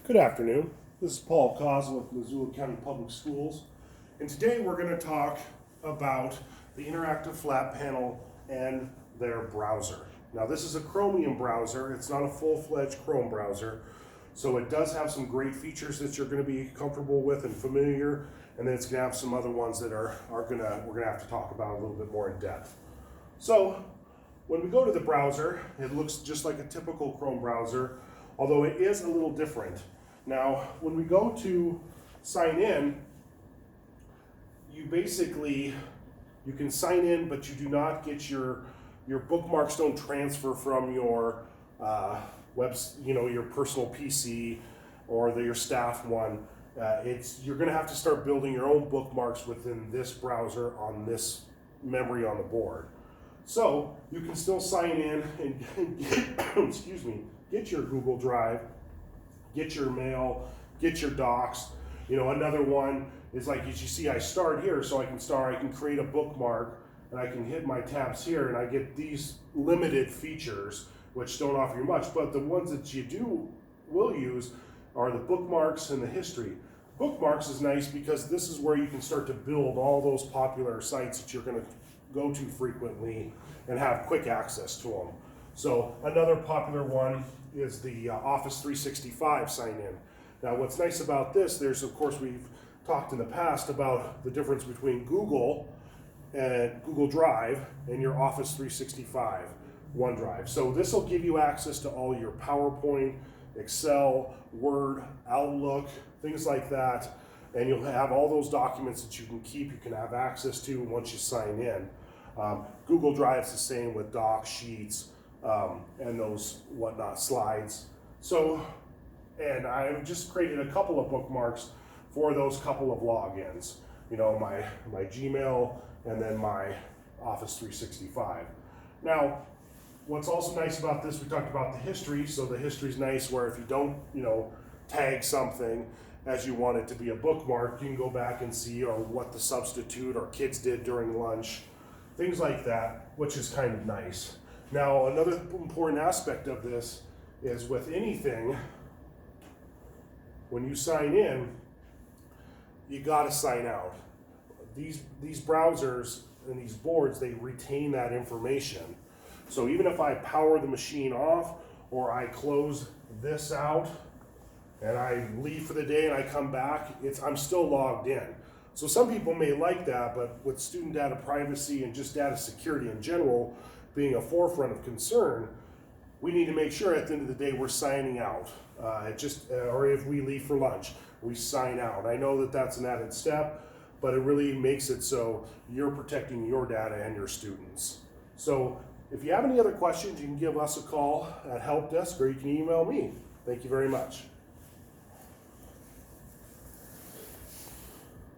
Good afternoon. This is Paul Cosell with Missoula County Public Schools, and today we're going to talk about the interactive flat panel and their browser. Now, this is a chromium browser. It's not a full-fledged Chrome browser, so it does have some great features that you're going to be comfortable with and familiar, and then it's going to have some other ones that we're going to have to talk about a little bit more in depth. So, when we go to the browser, it looks just like a typical Chrome browser, although it is a little different. Now, when we go to sign in, you can sign in, but you do not get your bookmarks don't transfer from your your personal PC or your staff one. You're going to have to start building your own bookmarks within this browser on this memory on the board. So you can still sign in and get, get your Google Drive, get your mail, get your docs. Another one is like, as you see, I start here, so I can create a bookmark, and I can hit my tabs here, and I get these limited features, which don't offer you much, but the ones that you will use are the bookmarks and the history. Bookmarks is nice because this is where you can start to build all those popular sites that you're going to go to frequently and have quick access to them. So another popular one is the Office 365 sign-in. Now, what's nice about this, of course, we've talked in the past about the difference between Google and Google Drive and your Office 365 OneDrive. So this will give you access to all your PowerPoint, Excel, Word, Outlook, things like that, and you'll have all those documents that you can keep, you can have access to once you sign in. Google Drive's the same with docs, sheets, and those slides. So, and I've just created a couple of bookmarks for those couple of logins. My Gmail and then my Office 365. Now, what's also nice about this, we talked about the history. So the history's nice where if you don't, tag something as you want it to be a bookmark, you can go back and see what the substitute or kids did during lunch, things like that, which is kind of nice. Now, another important aspect of this is with anything, when you sign in, you gotta sign out. These browsers and these boards, they retain that information. So even if I power the machine off or I close this out and I leave for the day and I come back, I'm still logged in. So some people may like that, but with student data privacy and just data security in general being a forefront of concern, we need to make sure at the end of the day we're signing out. Or if we leave for lunch, we sign out. I know that that's an added step, but it really makes it so you're protecting your data and your students. So if you have any other questions, you can give us a call at Help Desk or you can email me. Thank you very much.